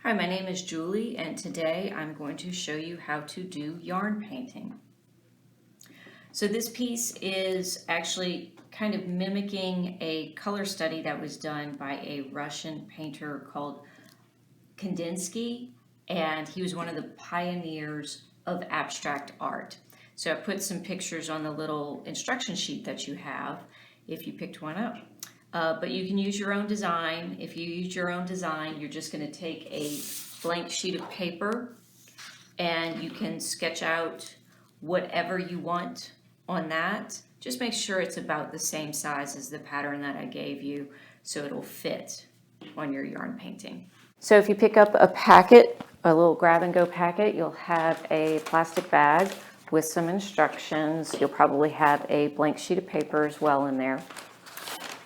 Hi, my name is Julie, and today I'm going to show you how to do yarn painting. So this piece is actually kind of mimicking a color study that was done by a Russian painter called Kandinsky, and he was one of the pioneers of abstract art. So I put some pictures on the little instruction sheet that you have if you picked one up. But you can use your own design. If you use your own design, you're just going to take a blank sheet of paper and you can sketch out whatever you want on that. Just make sure it's about the same size as the pattern that I gave you so it'll fit on your yarn painting. So if you pick up a packet, a little grab and go packet, you'll have a plastic bag with some instructions. You'll probably have a blank sheet of paper as well in there.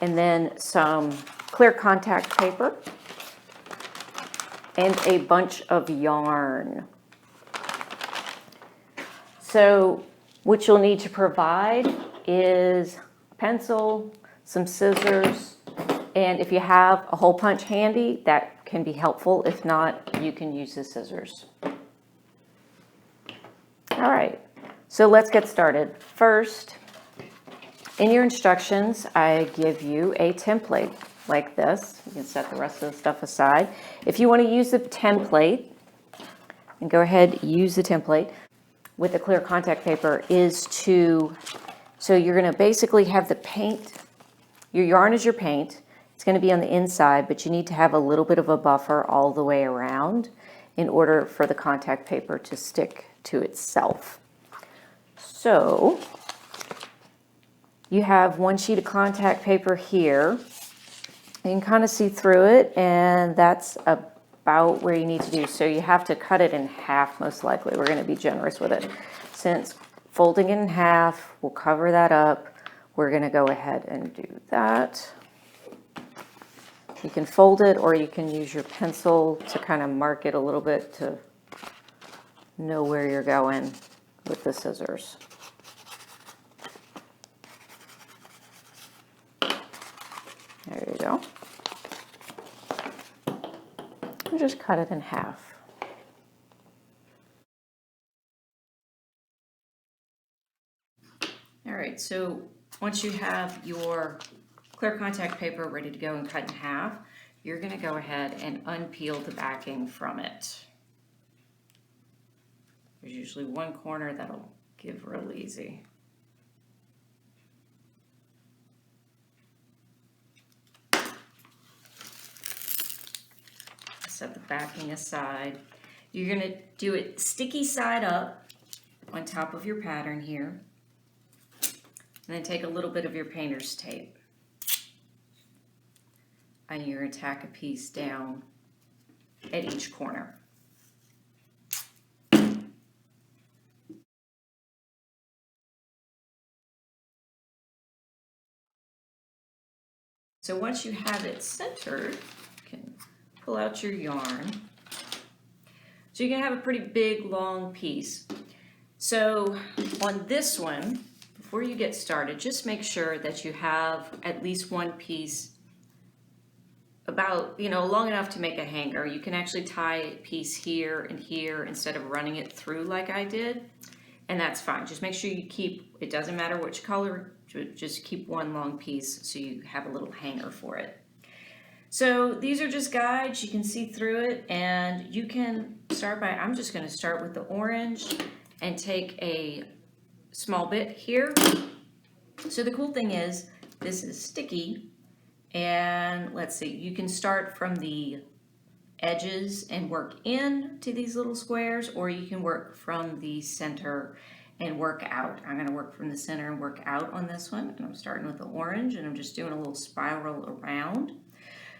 And then some clear contact paper and a bunch of yarn. So what you'll need to provide is a pencil, some scissors, and if you have a hole punch handy, that can be helpful. If not, you can use the scissors. All right, so let's get started. First, in your instructions, I give you a template like this. You can set the rest of the stuff aside. If you want to use the template, and go ahead, use the template with the clear contact paper so you're going to basically have the paint, your yarn is your paint. It's going to be on the inside, but you need to have a little bit of a buffer all the way around in order for the contact paper to stick to itself. So you have one sheet of contact paper here. You can kind of see through it, and that's about where you need to do. So you have to cut it in half, most likely. We're going to be generous with it. Since folding it in half will cover that up, we're going to go ahead and do that. You can fold it, or you can use your pencil to kind of mark it a little bit to know where you're going with the scissors. There you go. And just cut it in half. All right, so once you have your clear contact paper ready to go and cut in half, you're going to go ahead and unpeel the backing from it. There's usually one corner that'll give real easy. Set the backing aside. You're going to do it sticky side up on top of your pattern here. And then take a little bit of your painter's tape. And you're going to tack a piece down at each corner. So once you have it centered, you can pull out your yarn. So you can have a pretty big, long piece. So on this one, before you get started, just make sure that you have at least one piece about, long enough to make a hanger. You can actually tie a piece here and here instead of running it through like I did, and that's fine. Just make sure you keep, it doesn't matter which color, just keep one long piece so you have a little hanger for it. So these are just guides. You can see through it, and you can start by, I'm just going to start with the orange and take a small bit here. So the cool thing is this is sticky, and let's see, you can start from the edges and work in to these little squares, or you can work from the center and work out. I'm going to work from the center and work out on this one, and I'm starting with the orange, and I'm just doing a little spiral around.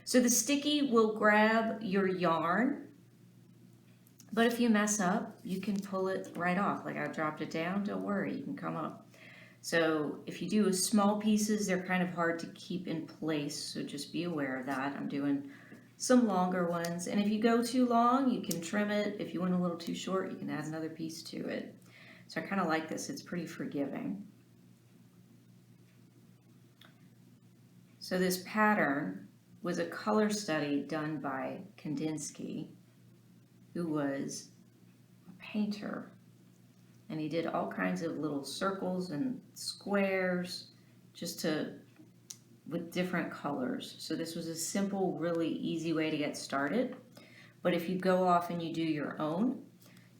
So the sticky will grab your yarn, but if you mess up, you can pull it right off. Like I dropped it down, don't worry, you can come up. So if you do small pieces, they're kind of hard to keep in place, so just be aware of that. I'm doing some longer ones, and if you go too long, you can trim it. If you went a little too short, you can add another piece to it. So I kind of like this, it's pretty forgiving. So this pattern was a color study done by Kandinsky, who was a painter, and he did all kinds of little circles and squares with different colors. So this was a simple, really easy way to get started. But if you go off and you do your own,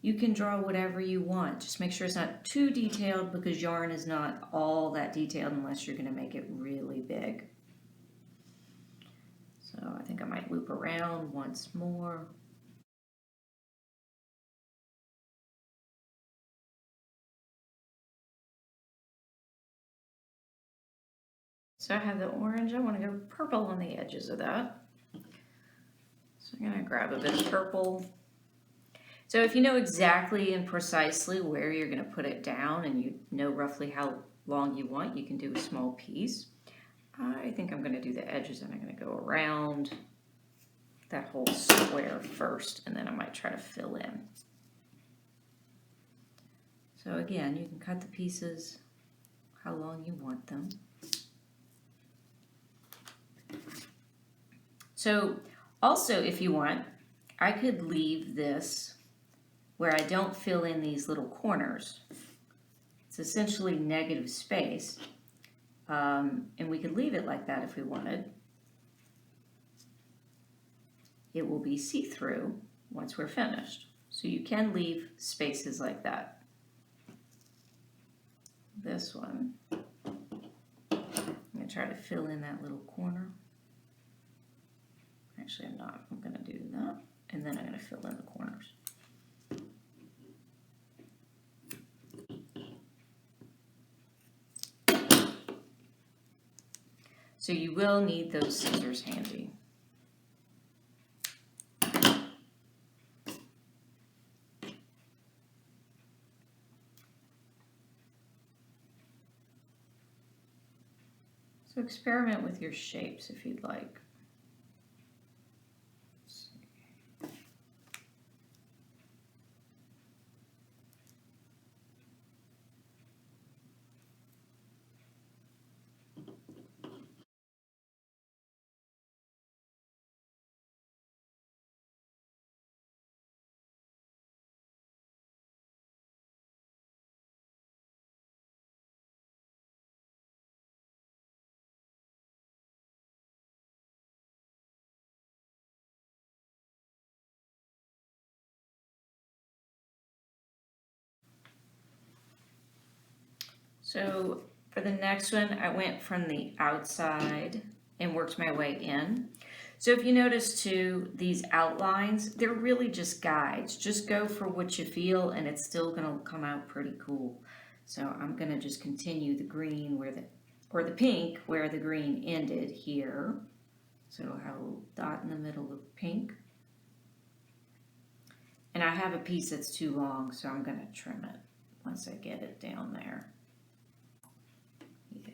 you can draw whatever you want. Just make sure it's not too detailed, because yarn is not all that detailed unless you're going to make it really big. So I think I might loop around once more. So I have the orange. I want to go purple on the edges of that. So I'm going to grab a bit of purple. So if you know exactly and precisely where you're going to put it down, and you know roughly how long you want, you can do a small piece. I think I'm going to do the edges, and I'm going to go around that whole square first, and then I might try to fill in. So again, you can cut the pieces how long you want them. So also, if you want, I could leave this where I don't fill in these little corners. It's essentially negative space, and we could leave it like that if we wanted. It will be see-through once we're finished. So you can leave spaces like that. This one, I'm going to try to fill in that little corner. Actually, I'm not. I'm going to do that, and then I'm going to fill in the corners. So you will need those scissors handy. So experiment with your shapes if you'd like. So for the next one, I went from the outside and worked my way in. So if you notice too, these outlines, they're really just guides. Just go for what you feel, and it's still gonna come out pretty cool. So I'm gonna just continue the green or the pink where the green ended here. So I have a little dot in the middle of pink. And I have a piece that's too long, so I'm gonna trim it once I get it down there.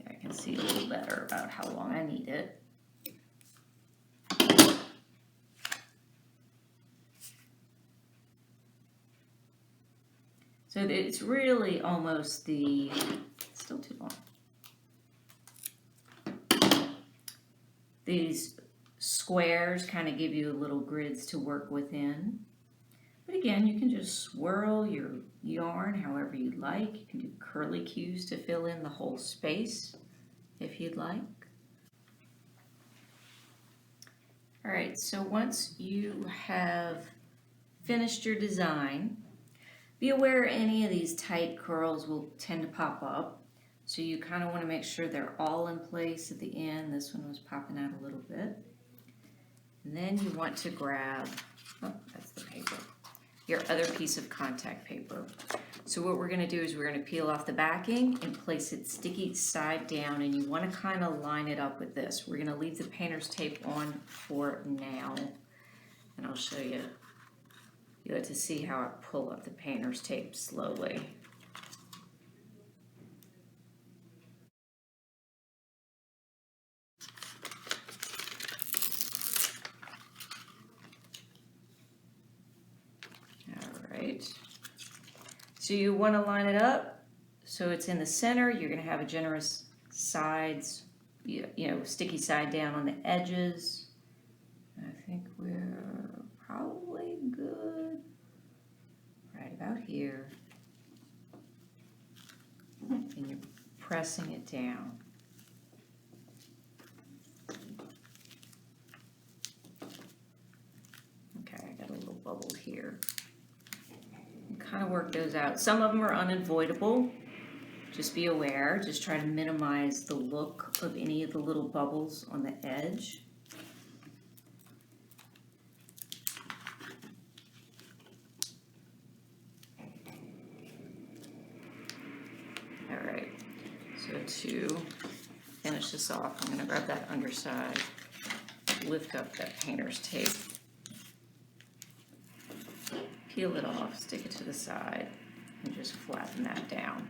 I can see a little better about how long I need it. So it's really almost still too long. These squares kind of give you little grids to work within. But again, you can just swirl your yarn however you'd like. You can do curly cues to fill in the whole space if you'd like. All right, so once you have finished your design, be aware any of these tight curls will tend to pop up. So you kind of want to make sure they're all in place at the end. This one was popping out a little bit. And then you want to grab, oh, that's the paper, your other piece of contact paper. So what we're going to do is we're going to peel off the backing and place it sticky side down, and you want to kind of line it up with this. We're going to leave the painter's tape on for now, and I'll show you. You get to see how I pull up the painter's tape slowly. So you want to line it up so it's in the center. You're going to have a generous sides, you know, sticky side down on the edges. I think we're probably good. here, and you're pressing it down. Okay, I got a little bubble here. And kind of work those out. Some of them are unavoidable. Just be aware. Just try to minimize the look of any of the little bubbles on the edge. Alright, so to finish this off, I'm going to grab that underside, lift up that painter's tape, peel it off, stick it to the side, and just flatten that down.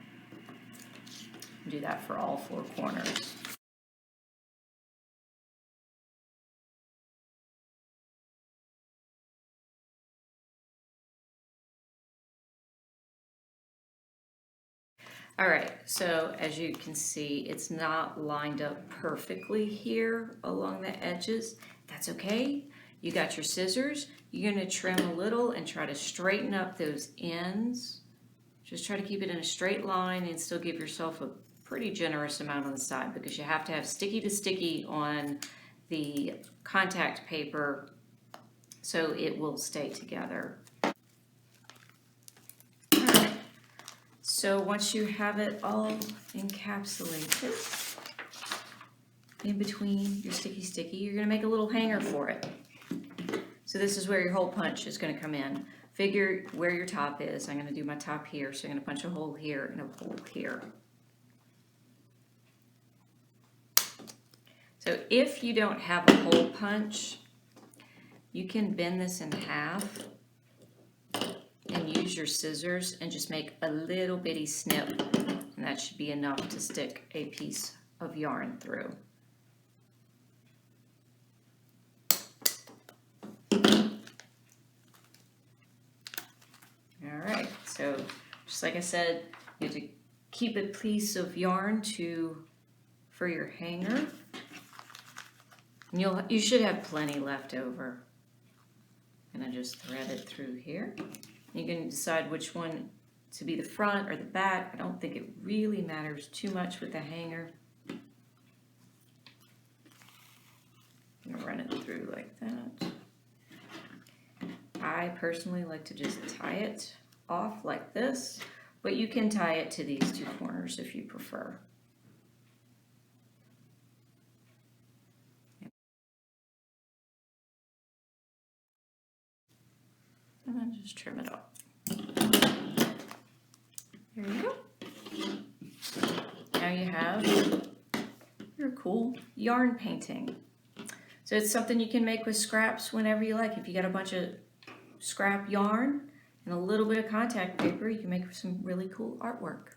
Do that for all 4 corners. All right, so as you can see, it's not lined up perfectly here along the edges. That's okay. You got your scissors. You're gonna trim a little and try to straighten up those ends. Just try to keep it in a straight line and still give yourself a pretty generous amount on the side, because you have to have sticky to sticky on the contact paper so it will stay together. So once you have it all encapsulated in between your sticky, you're gonna make a little hanger for it. So this is where your hole punch is gonna come in. Figure where your top is. I'm gonna do my top here, so I'm gonna punch a hole here and a hole here. So if you don't have a hole punch, you can bend this in half and use your scissors and just make a little bitty snip, and that should be enough to stick a piece of yarn through. All right, so just like I said, you have to keep a piece of yarn for your hanger, and you should have plenty left over. And I just thread it through here. You can decide which one to be the front or the back. I don't think it really matters too much with the hanger. I'm gonna run it through like that. I personally like to just tie it off like this, but you can tie it to these 2 corners if you prefer. And then just trim it off. There you go. Now you have your cool yarn painting. So it's something you can make with scraps whenever you like. If you got a bunch of scrap yarn and a little bit of contact paper, you can make some really cool artwork.